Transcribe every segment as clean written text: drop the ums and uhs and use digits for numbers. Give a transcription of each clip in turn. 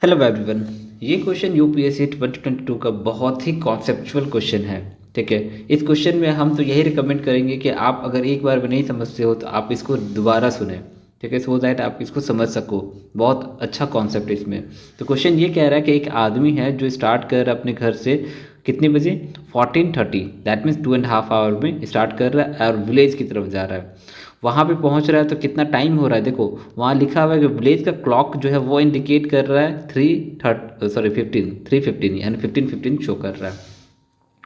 Hello everyone. ये question UPSC 2022 का बहुत ही कॉन्सेप्चुअल क्वेश्चन है। ठीक है। इस क्वेश्चन में हम तो यही रिकमेंड करेंगे कि आप अगर एक बार में नहीं समझते हो तो आप इसको दोबारा सुने। ठीक है, सो दैट आप इसको समझ सको। बहुत अच्छा कॉन्सेप्ट है इसमें। तो क्वेश्चन ये कह रहा है कि एक आदमी है जो स्टार्ट कर रहा है अपने घर से कितने बजे, 14:30, दैट मीन्स 2.5 आवर में स्टार्ट कर रहा है और विलेज की तरफ जा रहा है। वहाँ पे पहुँच रहा है तो कितना टाइम हो रहा है देखो। वहाँ लिखा हुआ है कि विलेज का क्लॉक जो है वो इंडिकेट कर रहा है 3:15 यानी 15:15 शो कर रहा है।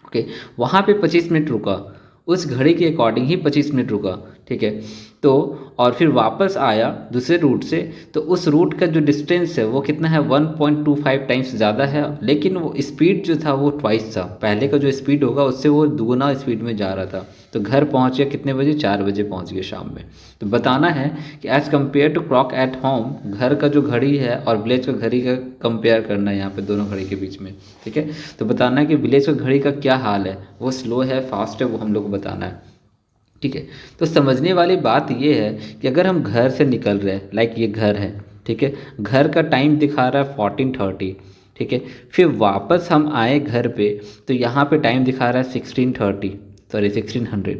ओके। वहाँ पे 25 मिनट रुका, उस घड़ी के अकॉर्डिंग ही 25 मिनट रुका। ठीक है। तो और फिर वापस आया दूसरे रूट से, तो उस रूट का जो डिस्टेंस है वो कितना है, 1.25 टाइम्स ज़्यादा है, लेकिन वो स्पीड जो था वो ट्वाइस था। पहले का जो स्पीड होगा उससे वो दुगुना स्पीड में जा रहा था। तो घर पहुँच गया कितने बजे, 4 बजे पहुँच गया शाम में। तो बताना है कि as compare to clock at home, घर का जो घड़ी है और विलेज का घड़ी का कंपेयर करना है यहाँ पे दोनों घड़ी के बीच में। ठीक है। तो बताना है कि विलेज का घड़ी का क्या हाल है, वो स्लो है फास्ट है, वो हम लोग को बताना है। ठीक है। तो समझने वाली बात ये है कि अगर हम घर से निकल रहे हैं, लाइक ये घर है। ठीक है। घर का टाइम दिखा रहा है 14:30। ठीक है। फिर वापस हम आए घर पे, तो यहाँ पे टाइम दिखा रहा है 16:30, सॉरी 1600।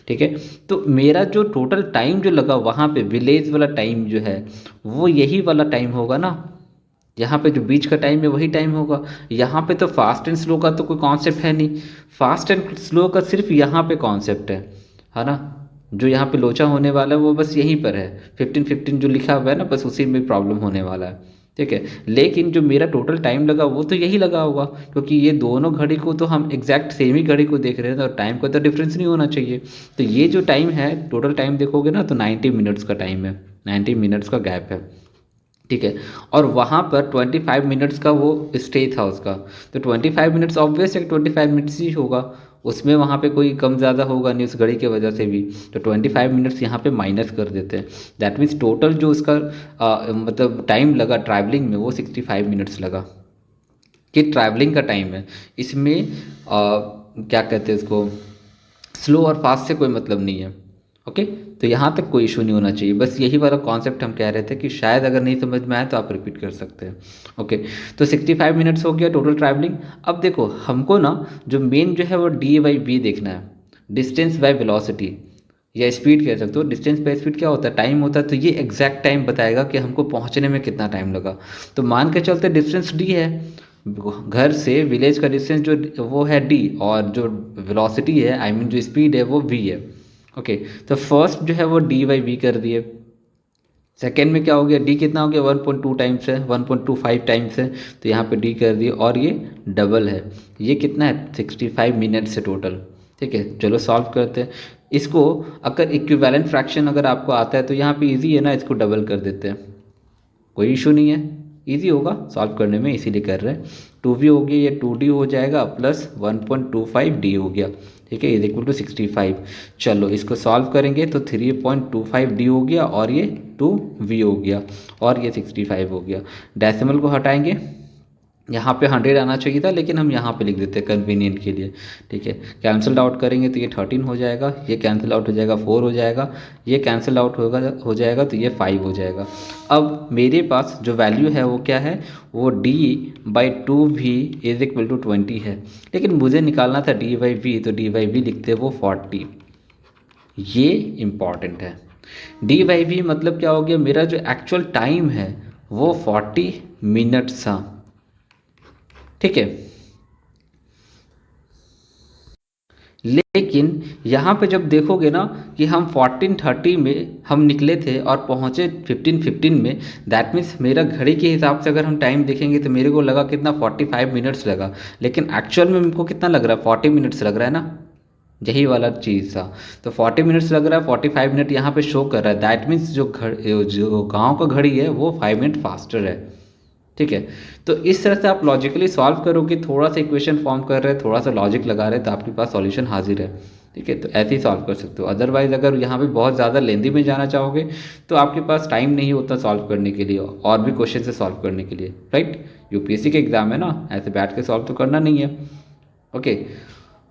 ठीक है। तो मेरा जो टोटल टाइम जो लगा वहाँ पे विलेज वाला टाइम जो है वो यही वाला टाइम होगा ना। यहाँ पे जो बीच का टाइम है वही टाइम होगा। यहाँ पे तो फास्ट एंड स्लो का तो कोई कॉन्सेप्ट है नहीं। फास्ट एंड स्लो का सिर्फ यहाँ पे कॉन्सेप्ट है ना। जो यहाँ पे लोचा होने वाला है वो बस यहीं पर है, 15:15 जो लिखा हुआ है ना, बस उसी में प्रॉब्लम होने वाला है। ठीक है। लेकिन जो मेरा टोटल टाइम लगा वो तो यही लगा होगा, क्योंकि ये दोनों घड़ी को तो हम एग्जैक्ट सेम ही घड़ी को देख रहे हैं, तो टाइम का तो डिफरेंस नहीं होना चाहिए। तो ये जो टाइम है टोटल टाइम देखोगे ना तो 90 मिनट्स का टाइम है, 90 मिनट्स का गैप है। ठीक है। और वहाँ पर 25 मिनट्स का वो स्टे था उसका। तो 25 मिनट्स ऑब्वियस है, 25 मिनट्स ही होगा। उसमें वहाँ पे कोई कम ज़्यादा होगा नहीं उस घड़ी की वजह से भी। तो 25 मिनट्स यहाँ पे माइनस कर देते हैं। दैट मीन्स टोटल जो उसका मतलब टाइम लगा ट्रैवलिंग में वो 65 मिनट्स लगा। कि ट्रैवलिंग का टाइम है इसमें। क्या कहते हैं इसको, स्लो और फास्ट से कोई मतलब नहीं है। ओके। तो यहाँ तक कोई इशू नहीं होना चाहिए, बस यही वाला कॉन्सेप्ट हम कह रहे थे कि शायद अगर नहीं समझ में आए तो आप रिपीट कर सकते हैं। ओके। तो 65 मिनट्स हो गया टोटल ट्रैवलिंग। अब देखो हमको ना जो मेन जो है वो D/V देखना है, डिस्टेंस बाय वेलोसिटी या स्पीड कह सकते हो। डिस्टेंस बाय स्पीड क्या होता है, टाइम होता है। तो ये एग्जैक्ट टाइम बताएगा कि हमको पहुँचने में कितना टाइम लगा। तो मान के चलते डिस्टेंस D है, घर से विलेज का डिस्टेंस जो वो है D, और जो वेलोसिटी है आई मीन जो स्पीड है वो V है। ओके। तो फर्स्ट जो है वो D/V कर दिए। सेकेंड में क्या हो गया, D कितना हो गया, 1.2 टाइम्स है, 1.25 टाइम्स है। तो यहाँ पे D कर दिए और ये डबल है। ये कितना है, 65 मिनट्स है टोटल। ठीक है। चलो सॉल्व करते हैं इसको। अगर इक्विवेलेंट फ्रैक्शन अगर आपको आता है तो यहाँ पे इजी है ना, इसको डबल कर देते हैं, कोई इशू नहीं है, इजी होगा सॉल्व करने में, इसीलिए कर रहे हैं। 2V हो गया, ये 2D हो जाएगा प्लस 1.25D हो गया। ठीक है, इज इक्वल टू 65। चलो इसको सॉल्व करेंगे तो 3.25D हो गया और ये 2V हो गया और ये 65 हो गया। डेसिमल को हटाएंगे, यहाँ पे 100 आना चाहिए था लेकिन हम यहाँ पे लिख देते हैं कन्वीनियंट के लिए। ठीक है। कैंसिल आउट करेंगे तो ये 13 हो जाएगा, ये कैंसिल आउट हो जाएगा 4 हो जाएगा, ये कैंसिल आउट हो जाएगा तो ये 5 हो जाएगा। अब मेरे पास जो वैल्यू है वो क्या है, वो D/2V इज इक्वल टू 20 है। लेकिन मुझे निकालना था D/V, तो D/V लिखते हैं वो 40। ये इम्पॉर्टेंट है। D/V मतलब क्या हो गया, मेरा जो एक्चुअल टाइम है वो 40 मिनट्स था। ठीक है। लेकिन यहाँ पे जब देखोगे ना कि हम 14:30 में हम निकले थे और पहुँचे 15:15 में, दैट मीन्स मेरा घड़ी के हिसाब से अगर हम टाइम देखेंगे तो मेरे को लगा कितना, 45 मिनट्स लगा। लेकिन एक्चुअल में मेरे को कितना लग रहा है, 40 मिनट्स लग रहा है ना। यही वाला चीज़ था। तो 40 मिनट्स लग रहा है, 45 मिनट यहाँ पे शो कर रहा है। दैट मीन्स जो गांव का घड़ी है वो 5 मिनट फास्टर है। ठीक है। तो इस तरह से आप लॉजिकली सॉल्व करोगे, थोड़ा सा इक्वेशन फॉर्म कर रहे हैं, थोड़ा सा लॉजिक लगा रहे हैं, तो आपके पास सॉल्यूशन हाजिर है। ठीक है। तो ऐसे ही सॉल्व कर सकते हो। अदरवाइज अगर यहाँ पे बहुत ज़्यादा लेंदी में जाना चाहोगे तो आपके पास टाइम नहीं होता सॉल्व करने के लिए और भी क्वेश्चन से सॉल्व करने के लिए, राइट। यूपीएससी के एग्जाम है ना, ऐसे बैठ के सॉल्व तो करना नहीं है। ओके।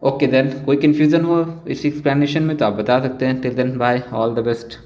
ओके देन, कोई कन्फ्यूज़न हो इस एक्सप्लेनेशन में तो आप बता सकते हैं। Till then bye, all the best.